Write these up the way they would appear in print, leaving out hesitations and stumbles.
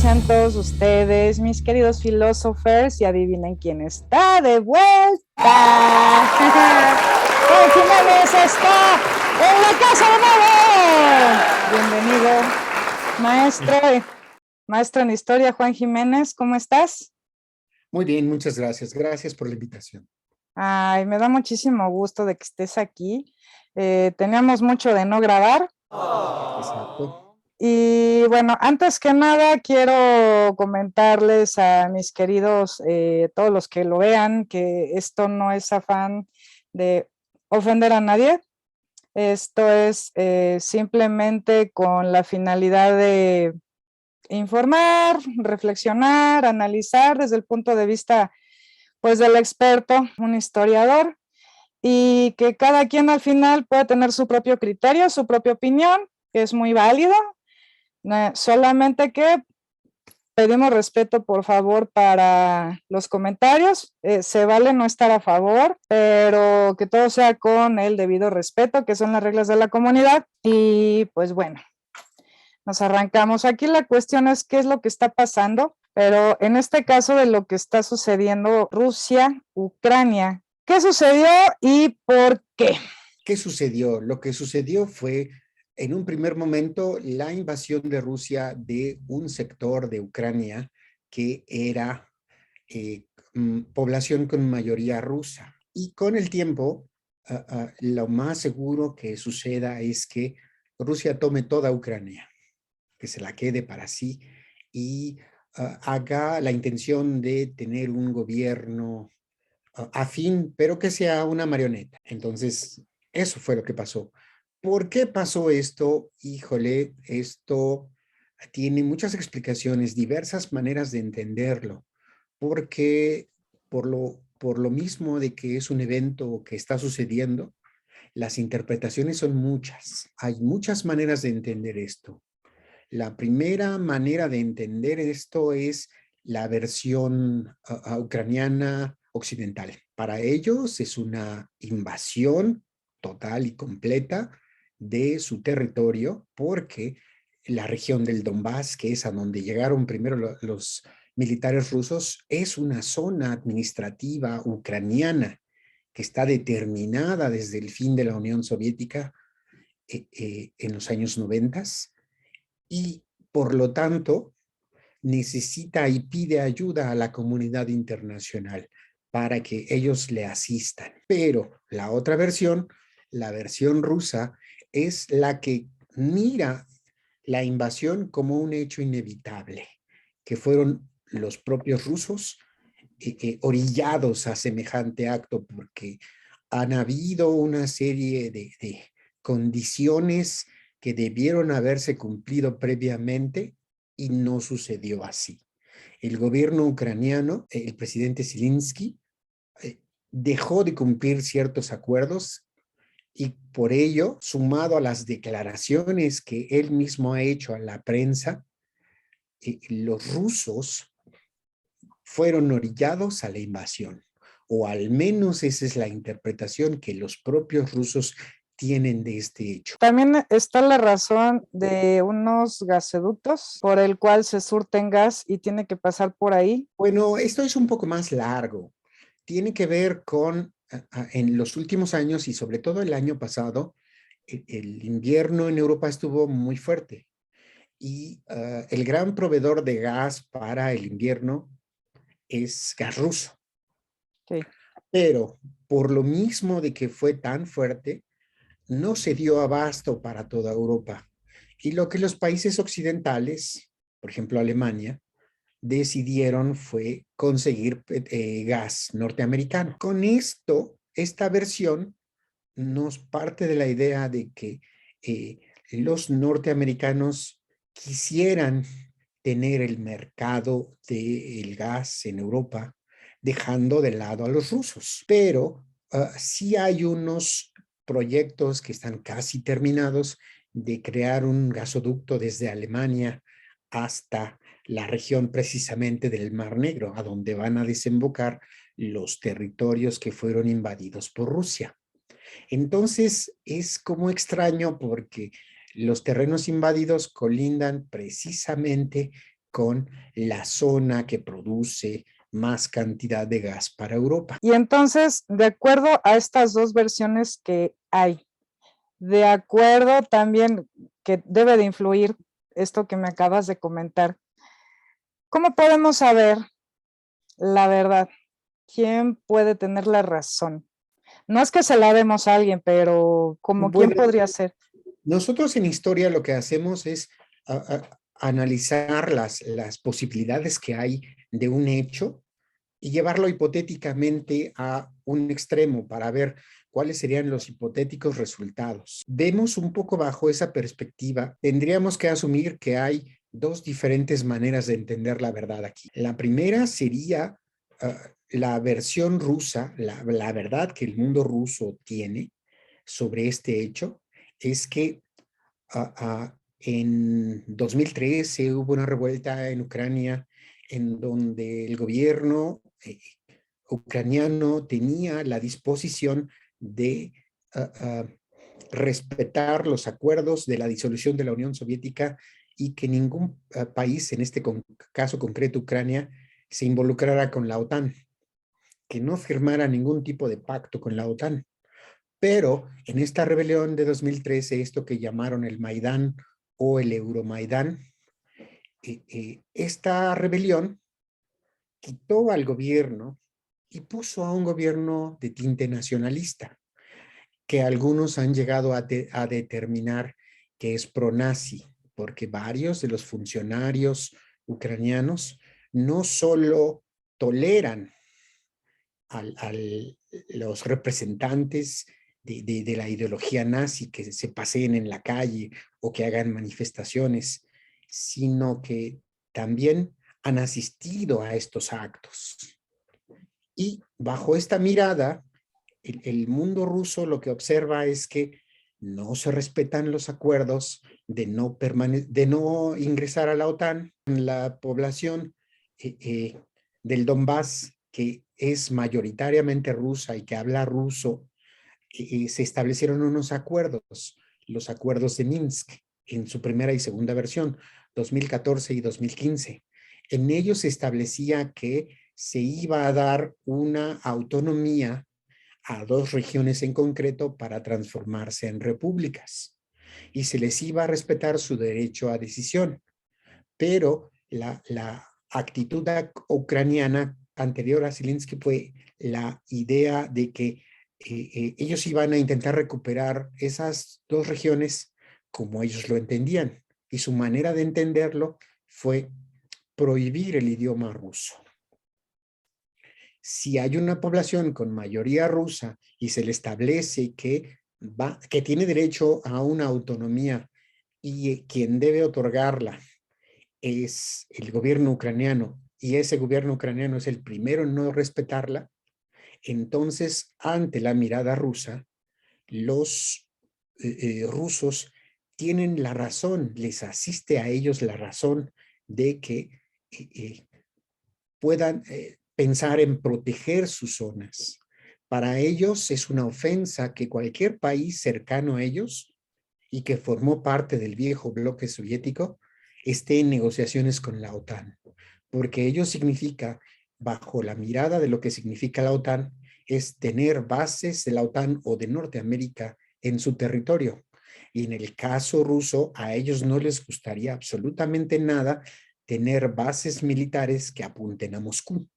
sean todos ustedes, mis queridos filósofos, y adivinen quién está de vuelta. Juan Jiménez está en la casa de nuevo. Bienvenido, maestro en historia, Juan Jiménez, ¿cómo estás? Muy bien, muchas gracias. Gracias por la invitación. Ay, me da muchísimo gusto de que estés aquí. Teníamos mucho de no grabar. Exacto. Y bueno, antes que nada quiero comentarles a mis queridos, todos los que lo vean, que esto no es afán de ofender a nadie. Esto es simplemente con la finalidad de informar, reflexionar, analizar desde el punto de vista pues del experto, un historiador, y que cada quien al final puede tener su propio criterio, su propia opinión, que es muy válida. Solamente que pedimos respeto, por favor, para los comentarios. Se vale no estar a favor, pero que todo sea con el debido respeto, que son las reglas de la comunidad. Y pues bueno, nos arrancamos. Aquí la cuestión es qué es lo que está pasando, pero en este caso de lo que está sucediendo Rusia, Ucrania. ¿Qué sucedió y por qué? ¿Qué sucedió? Lo que sucedió fue, en un primer momento, la invasión de Rusia de un sector de Ucrania que era población con mayoría rusa. Y con el tiempo, lo más seguro que suceda es que Rusia tome toda Ucrania, que se la quede para sí y haga la intención de tener un gobierno afín, pero que sea una marioneta. Entonces, eso fue lo que pasó. ¿Por qué pasó esto? Híjole, esto tiene muchas explicaciones, diversas maneras de entenderlo, porque por lo mismo de que es un evento que está sucediendo, las interpretaciones son muchas. Hay muchas maneras de entender esto. La primera manera de entender esto es la versión ucraniana occidental. Para ellos es una invasión total y completa de su territorio porque la región del Donbass, que es a donde llegaron primero los militares rusos, es una zona administrativa ucraniana que está determinada desde el fin de la Unión Soviética en los años 90 y por lo tanto necesita y pide ayuda a la comunidad internacional para que ellos le asistan. Pero la otra versión, la versión rusa, es la que mira la invasión como un hecho inevitable, que fueron los propios rusos orillados a semejante acto porque han habido una serie de condiciones que debieron haberse cumplido previamente y no sucedió así. El gobierno ucraniano, el presidente Zelensky, dejó de cumplir ciertos acuerdos y por ello, sumado a las declaraciones que él mismo ha hecho a la prensa, los rusos fueron orillados a la invasión, o al menos esa es la interpretación que los propios rusos tienen de este hecho. También está la razón de unos gasoductos por el cual se surten gas y tiene que pasar por ahí. Bueno, esto es un poco más largo. Tiene que ver con, en los últimos años y sobre todo el año pasado, el invierno en Europa estuvo muy fuerte y el gran proveedor de gas para el invierno es gas ruso. Sí. Pero por lo mismo de que fue tan fuerte, no se dio abasto para toda Europa. Y lo que los países occidentales, por ejemplo Alemania, decidieron fue conseguir gas norteamericano. Con esto, esta versión nos parte de la idea de que los norteamericanos quisieran tener el mercado del gas en Europa, dejando de lado a los rusos. Pero sí hay unos proyectos que están casi terminados de crear un gasoducto desde Alemania hasta la región precisamente del Mar Negro, a donde van a desembocar los territorios que fueron invadidos por Rusia. Entonces es como extraño porque los terrenos invadidos colindan precisamente con la zona que produce más cantidad de gas para Europa. Y entonces, de acuerdo a estas dos versiones que hay, de acuerdo también que debe de influir esto que me acabas de comentar, ¿cómo podemos saber la verdad? ¿Quién puede tener la razón? No es que se la demos a alguien, pero ¿como quién Bueno, podría ser? nosotros en historia lo que hacemos es analizar las posibilidades que hay de un hecho y llevarlo hipotéticamente a un extremo para ver cuáles serían los hipotéticos resultados. Vemos un poco bajo esa perspectiva, tendríamos que asumir que hay dos diferentes maneras de entender la verdad aquí. La primera sería la versión rusa, la verdad que el mundo ruso tiene sobre este hecho, es que en 2013 hubo una revuelta en Ucrania en donde el gobierno ucraniano tenía la disposición de respetar los acuerdos de la disolución de la Unión Soviética y que ningún país, en este caso concreto Ucrania, se involucrara con la OTAN, que no firmara ningún tipo de pacto con la OTAN. Pero en esta rebelión de 2013, esto que llamaron el Maidán o el Euromaidán, esta rebelión quitó al gobierno y puso a un gobierno de tinte nacionalista, que algunos han llegado a determinar que es pronazi, porque varios de los funcionarios ucranianos no solo toleran a los representantes de la ideología nazi que se paseen en la calle o que hagan manifestaciones, sino que también han asistido a estos actos. Y bajo esta mirada, el mundo ruso lo que observa es que no se respetan los acuerdos de no ingresar a la OTAN. La población del Donbass, que es mayoritariamente rusa y que habla ruso, se establecieron unos acuerdos, los acuerdos de Minsk, en su primera y segunda versión, 2014 y 2015. En ellos se establecía que se iba a dar una autonomía a dos regiones en concreto para transformarse en repúblicas y se les iba a respetar su derecho a decisión. Pero la actitud ucraniana anterior a Zelensky fue la idea de que ellos iban a intentar recuperar esas dos regiones como ellos lo entendían. Y su manera de entenderlo fue prohibir el idioma ruso. Si hay una población con mayoría rusa y se le establece que tiene derecho a una autonomía y quien debe otorgarla es el gobierno ucraniano y ese gobierno ucraniano es el primero en no respetarla, entonces ante la mirada rusa, los rusos tienen la razón, les asiste a ellos la razón de que puedan pensar en proteger sus zonas. Para ellos es una ofensa que cualquier país cercano a ellos y que formó parte del viejo bloque soviético esté en negociaciones con la OTAN, porque ello significa, bajo la mirada de lo que significa la OTAN, es tener bases de la OTAN o de Norteamérica en su territorio. Y en el caso ruso, a ellos no les gustaría absolutamente nada tener bases militares que apunten a Moscú.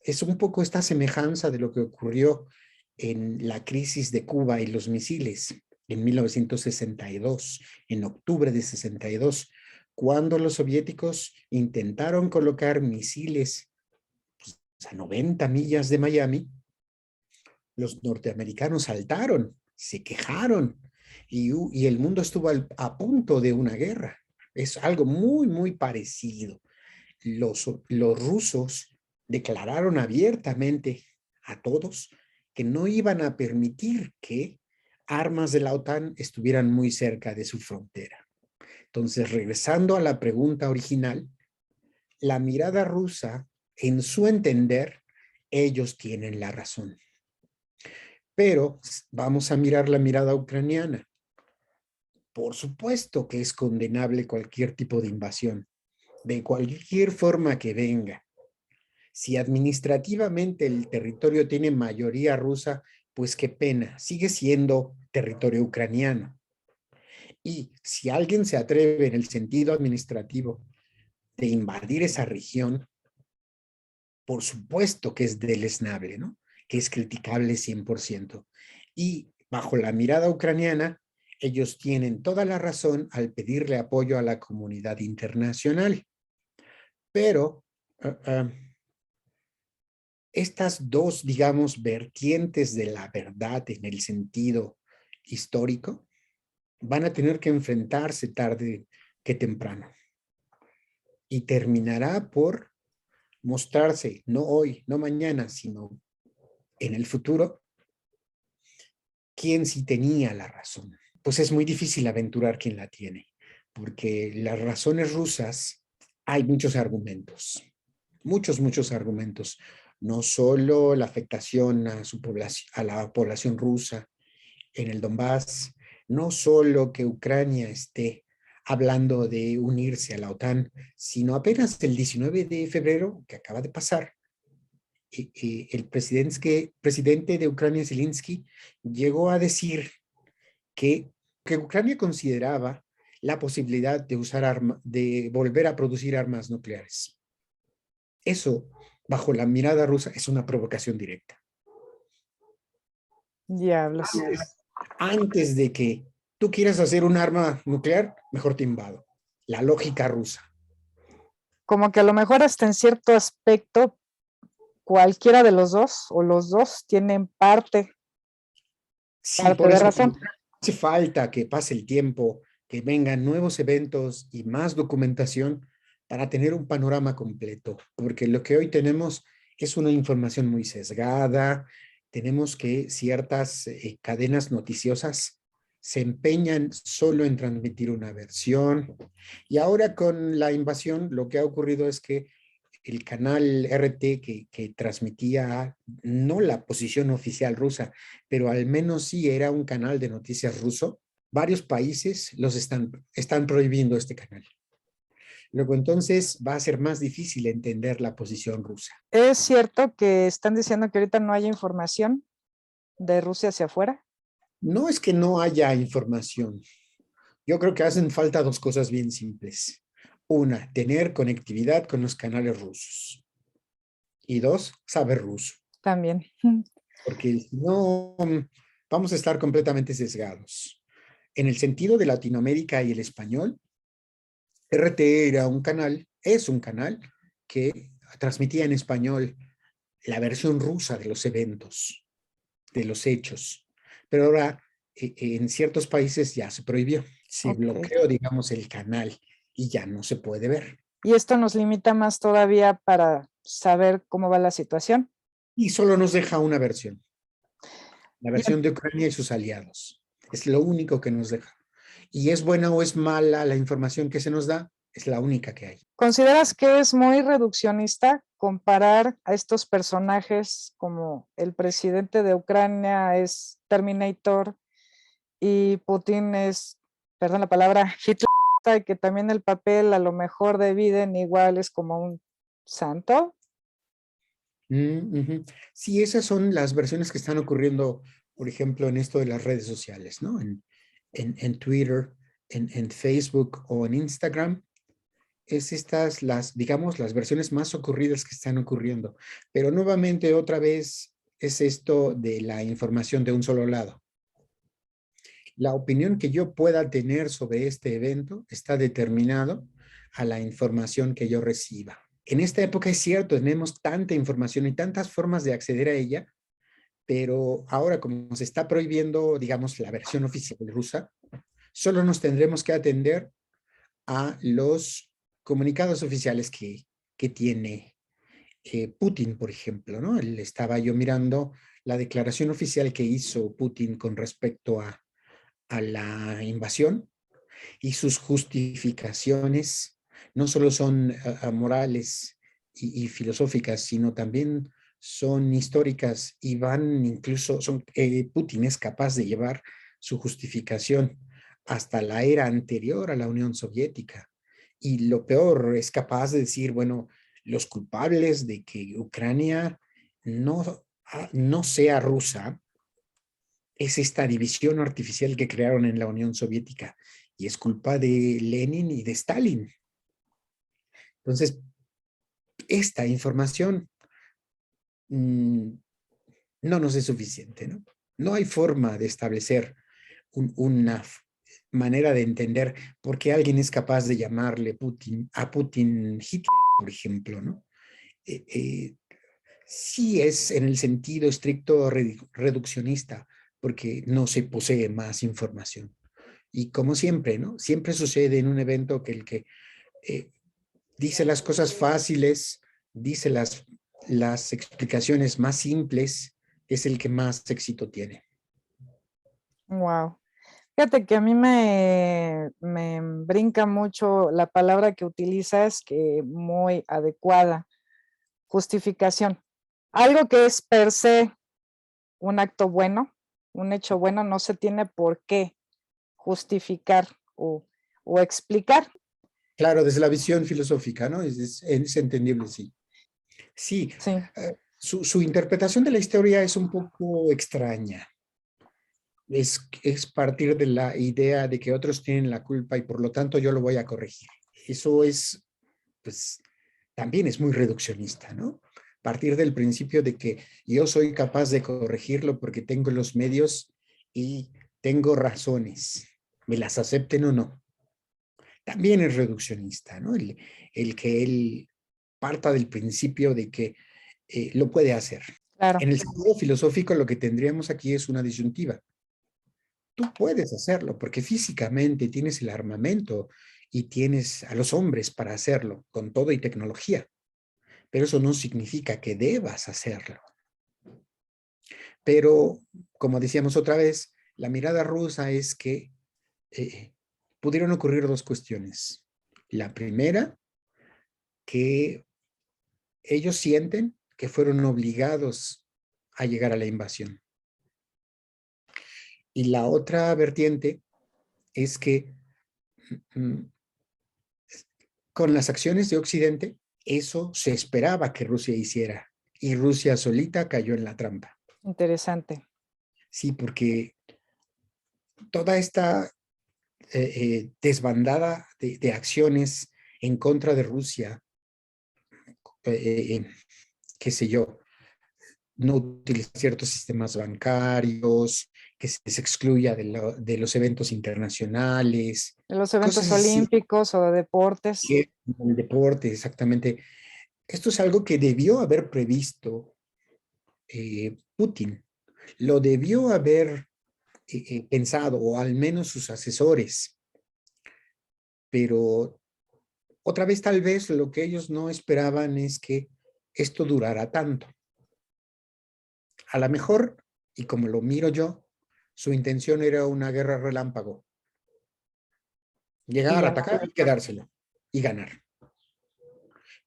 Es un poco esta semejanza de lo que ocurrió en la crisis de Cuba y los misiles en 1962, en octubre de 62, cuando los soviéticos intentaron colocar misiles a 90 millas de Miami. Los norteamericanos saltaron, se quejaron y el mundo estuvo a punto de una guerra. Es algo muy, muy parecido. Los rusos declararon abiertamente a todos que no iban a permitir que armas de la OTAN estuvieran muy cerca de su frontera. Entonces, regresando a la pregunta original, la mirada rusa, en su entender, ellos tienen la razón. Pero vamos a mirar la mirada ucraniana. Por supuesto que es condenable cualquier tipo de invasión. de cualquier forma que venga, si administrativamente el territorio tiene mayoría rusa, pues qué pena, sigue siendo territorio ucraniano. Y si alguien se atreve en el sentido administrativo de invadir esa región, por supuesto que es deleznable, ¿no? Que es criticable 100%. Y bajo la mirada ucraniana, ellos tienen toda la razón al pedirle apoyo a la comunidad internacional. Pero estas dos, digamos, vertientes de la verdad en el sentido histórico van a tener que enfrentarse tarde que temprano. Y terminará por mostrarse, no hoy, no mañana, sino en el futuro, quién sí tenía la razón. Pues es muy difícil aventurar quién la tiene, porque las razones rusas, hay muchos argumentos, muchos argumentos. No solo la afectación a, su población, a la población rusa en el Donbass, no solo que Ucrania esté hablando de unirse a la OTAN, sino apenas el 19 de febrero, que acaba de pasar, el presidente de Ucrania, Zelensky, llegó a decir que Ucrania consideraba la posibilidad de de volver a producir armas nucleares. Eso, bajo la mirada rusa, es una provocación directa. Diablos. Antes de que tú quieras hacer un arma nuclear, mejor te invado. La lógica rusa. Como que a lo mejor hasta en cierto aspecto, cualquiera de los dos o los dos tienen parte Sí, por de eso razón. hace falta que pase el tiempo, que vengan nuevos eventos y más documentación para tener un panorama completo, porque lo que hoy tenemos es una información muy sesgada. Tenemos que ciertas cadenas noticiosas se empeñan solo en transmitir una versión, y ahora con la invasión lo que ha ocurrido es que el canal RT que transmitía no la posición oficial rusa, pero al menos sí era un canal de noticias ruso, varios países están prohibiendo este canal. Luego entonces va a ser más difícil entender la posición rusa. ¿Es cierto que están diciendo que ahorita no hay información de Rusia hacia afuera? No es que no haya información. Yo creo que hacen falta dos cosas bien simples. Una, tener conectividad con los canales rusos. Y dos, saber ruso. También. Porque si no, vamos a estar completamente sesgados. En el sentido de Latinoamérica y el español, RT era un canal, es un canal que transmitía en español la versión rusa de los eventos, de los hechos. Pero ahora en ciertos países ya se prohibió. Se bloqueó, digamos, el canal y ya no se puede ver. Y esto nos limita más todavía para saber cómo va la situación. Y solo nos deja una versión. La versión de Ucrania y sus aliados. Es lo único que nos deja. Y es buena o es mala la información que se nos da, es la única que hay. ¿Consideras que es muy reduccionista comparar a estos personajes como el presidente de Ucrania es Terminator y Putin es, perdón la palabra, Hitler, y que también el papel a lo mejor de Biden igual es como un santo? Sí, esas son las versiones que están ocurriendo, por ejemplo, en esto de las redes sociales, ¿no? En Twitter, en Facebook o en Instagram. Es estas digamos, las versiones más ocurridas que están ocurriendo. Pero nuevamente, otra vez, es esto de la información de un solo lado. La opinión que yo pueda tener sobre este evento está determinado a la información que yo reciba. En esta época es cierto, tenemos tanta información y tantas formas de acceder a ella, pero ahora como se está prohibiendo, digamos, la versión oficial rusa, solo nos tendremos que atender a los comunicados oficiales que tiene Putin, por ejemplo, ¿no? Estaba yo mirando la declaración oficial que hizo Putin con respecto a la invasión, y sus justificaciones no solo son morales y filosóficas, sino también son históricas y van incluso, Putin es capaz de llevar su justificación hasta la era anterior a la Unión Soviética. Y lo peor, es capaz de decir, bueno, los culpables de que Ucrania no sea rusa es esta división artificial que crearon en la Unión Soviética y es culpa de Lenin y de Stalin. Entonces, esta información no nos es suficiente, ¿no? No hay forma de establecer una manera de entender por qué alguien es capaz de llamarle a Putin Hitler, por ejemplo, ¿no? Eh, eh, sí es en el sentido estricto reduccionista, porque no se posee más información. Y como siempre, ¿no? Siempre sucede en un evento que el que eh, dice las cosas fáciles, dice las explicaciones más simples, es el que más éxito tiene. Wow. Fíjate que a mí me brinca mucho la palabra que utilizas, que muy adecuada, justificación. Algo que es per se un acto bueno, un hecho bueno, no se tiene por qué justificar o explicar. Claro, desde la visión filosófica, ¿no? Es entendible, sí. Sí, Sí, su interpretación de la historia es un poco extraña. Es partir de la idea de que otros tienen la culpa y por lo tanto yo lo voy a corregir. Eso es, pues, también es muy reduccionista, ¿no? Partir del principio de que yo soy capaz de corregirlo porque tengo los medios y tengo razones, me las acepten o no. También es reduccionista, ¿no? El que él parta del principio de que lo puede hacer. claro. En el sentido filosófico, lo que tendríamos aquí es una disyuntiva. Tú puedes hacerlo porque físicamente tienes el armamento y tienes a los hombres para hacerlo con todo y tecnología, pero eso no significa que debas hacerlo. Pero, como decíamos otra vez, la mirada rusa es que pudieron ocurrir dos cuestiones. La primera, que ellos sienten que fueron obligados a llegar a la invasión. Y la otra vertiente es que mm, con las acciones de Occidente, eso se esperaba que Rusia hiciera. Y Rusia solita cayó en la trampa. Interesante. Sí, porque toda esta desbandada de acciones en contra de Rusia, eh, qué sé yo, no utilizar ciertos sistemas bancarios, que se les excluya de los eventos internacionales, De los cosas eventos así, olímpicos o de deportes. que el deporte, exactamente. Esto es algo que debió haber previsto Putin, lo debió haber pensado, o al menos sus asesores, pero otra vez tal vez lo que ellos no esperaban es que esto durara tanto. A lo mejor, y como lo miro yo, su intención era una guerra relámpago, Y llegar, ya. atacar y quedárselo y ganar.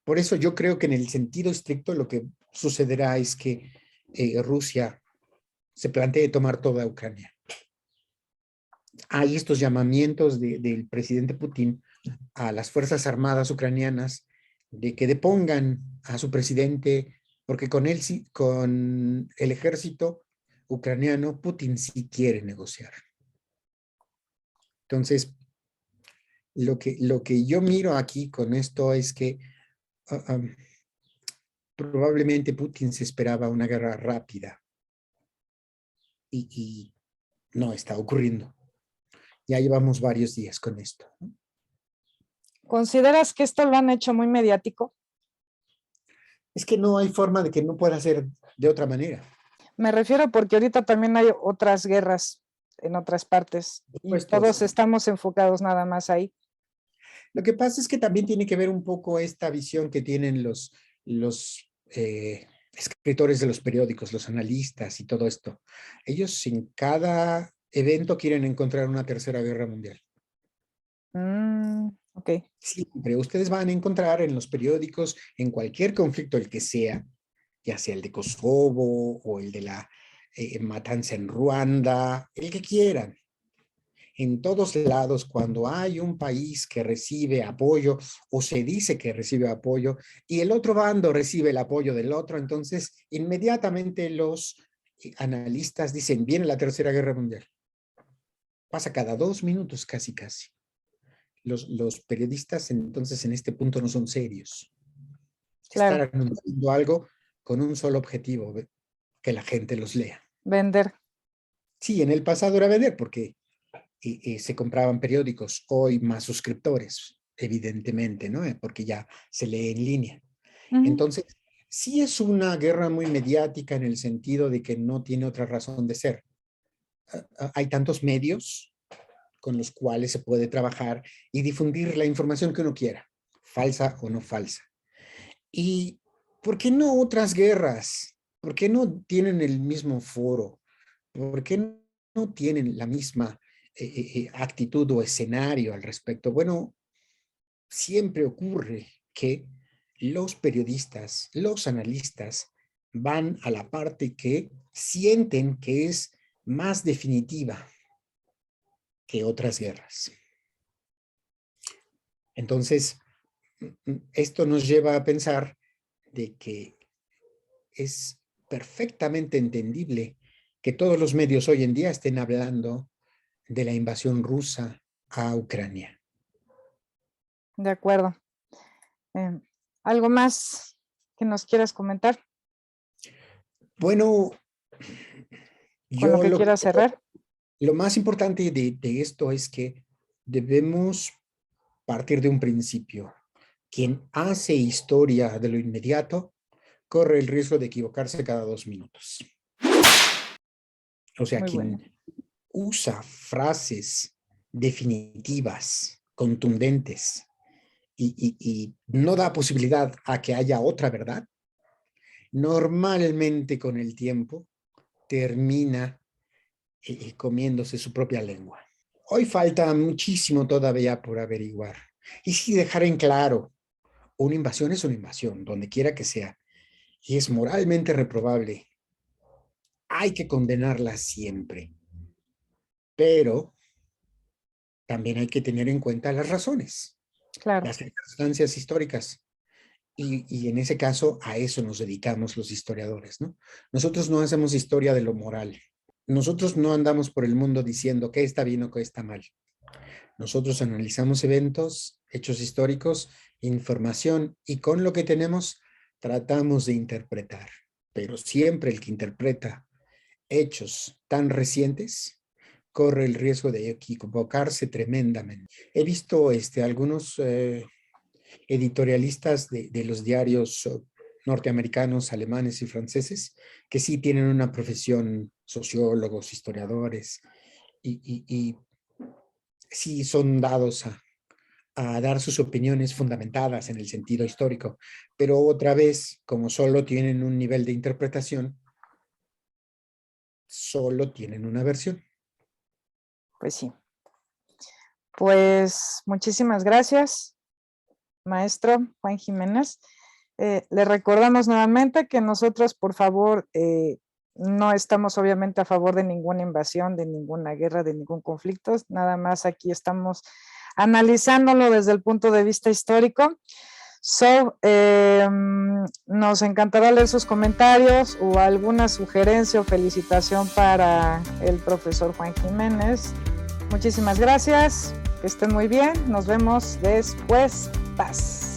Por eso yo creo que en el sentido estricto lo que sucederá es que Rusia se plantee tomar toda Ucrania. Hay estos llamamientos del presidente Putin a las Fuerzas Armadas ucranianas de que depongan a su presidente, porque con él sí, con el ejército ucraniano, Putin sí quiere negociar. Entonces, lo que yo miro aquí con esto es que probablemente Putin se esperaba una guerra rápida y no está ocurriendo. Ya llevamos varios días con esto, ¿no? ¿Consideras que esto lo han hecho muy mediático? Es que no hay forma de que no pueda ser de otra manera. Me refiero porque ahorita también hay otras guerras en otras partes y todos Puestos. estamos enfocados nada más ahí. Lo que pasa es que también tiene que ver un poco esta visión que tienen los escritores de los periódicos, los analistas y todo esto. Ellos en cada evento quieren encontrar una tercera guerra mundial. Ok, Siempre ustedes van a encontrar en los periódicos, en cualquier conflicto, el que sea, ya sea el de Kosovo o el de la matanza en Ruanda, el que quieran. en todos lados, cuando hay un país que recibe apoyo o se dice que recibe apoyo y el otro bando recibe el apoyo del otro, entonces inmediatamente los analistas dicen, viene la Tercera Guerra Mundial. Pasa cada 2 minutos casi. Los periodistas entonces en este punto no son serios. Claro. Estar anunciando algo con un solo objetivo, que la gente los lea. Vender. Sí, en el pasado era vender porque se compraban periódicos, hoy más suscriptores, evidentemente, ¿no? Porque ya se lee en línea. Entonces, sí es una guerra muy mediática en el sentido de que no tiene otra razón de ser. Hay tantos medios con los cuales se puede trabajar y difundir la información que uno quiera, falsa o no falsa. ¿Y por qué no otras guerras? ¿Por qué no tienen el mismo foro? ¿Por qué no tienen la misma actitud o escenario al respecto? Bueno, siempre ocurre que los periodistas, los analistas van a la parte que sienten que es más definitiva que otras guerras. Entonces, esto nos lleva a pensar de que es perfectamente entendible que todos los medios hoy en día estén hablando de la invasión rusa a Ucrania. De acuerdo. ¿Algo más que nos quieras comentar? Bueno, ¿Con lo que quieras cerrar? Lo más importante de esto es que debemos partir de un principio. Quien hace historia de lo inmediato corre el riesgo de equivocarse cada 2 minutos. O sea, quien usa frases definitivas, contundentes, y no da posibilidad a que haya otra verdad, normalmente con el tiempo termina comiéndose su propia lengua. Hoy falta muchísimo todavía por averiguar. Y sí dejar en claro, una invasión es una invasión, donde quiera que sea, y es moralmente reprobable. Hay que condenarla siempre. Pero también hay que tener en cuenta las razones, claro, las circunstancias históricas. Y en ese caso, a eso nos dedicamos los historiadores, ¿no? Nosotros no hacemos historia de lo moral. Nosotros no andamos por el mundo diciendo qué está bien o qué está mal. Nosotros analizamos eventos, hechos históricos, información, y con lo que tenemos tratamos de interpretar. Pero siempre el que interpreta hechos tan recientes corre el riesgo de equivocarse tremendamente. He visto algunos editorialistas de los diarios norteamericanos, alemanes y franceses, que sí tienen una profesión, sociólogos, historiadores, y sí son dados a dar sus opiniones fundamentadas en el sentido histórico, pero otra vez, como solo tienen un nivel de interpretación, solo tienen una versión. Pues sí. Pues muchísimas gracias, maestro Juan Jiménez. Le recordamos nuevamente que nosotros, por favor, no estamos obviamente a favor de ninguna invasión, de ninguna guerra, de ningún conflicto. Nada más aquí estamos analizándolo desde el punto de vista histórico. Nos encantará leer sus comentarios o alguna sugerencia o felicitación para el profesor Juan Jiménez. Muchísimas gracias, que estén muy bien, nos vemos después. Paz.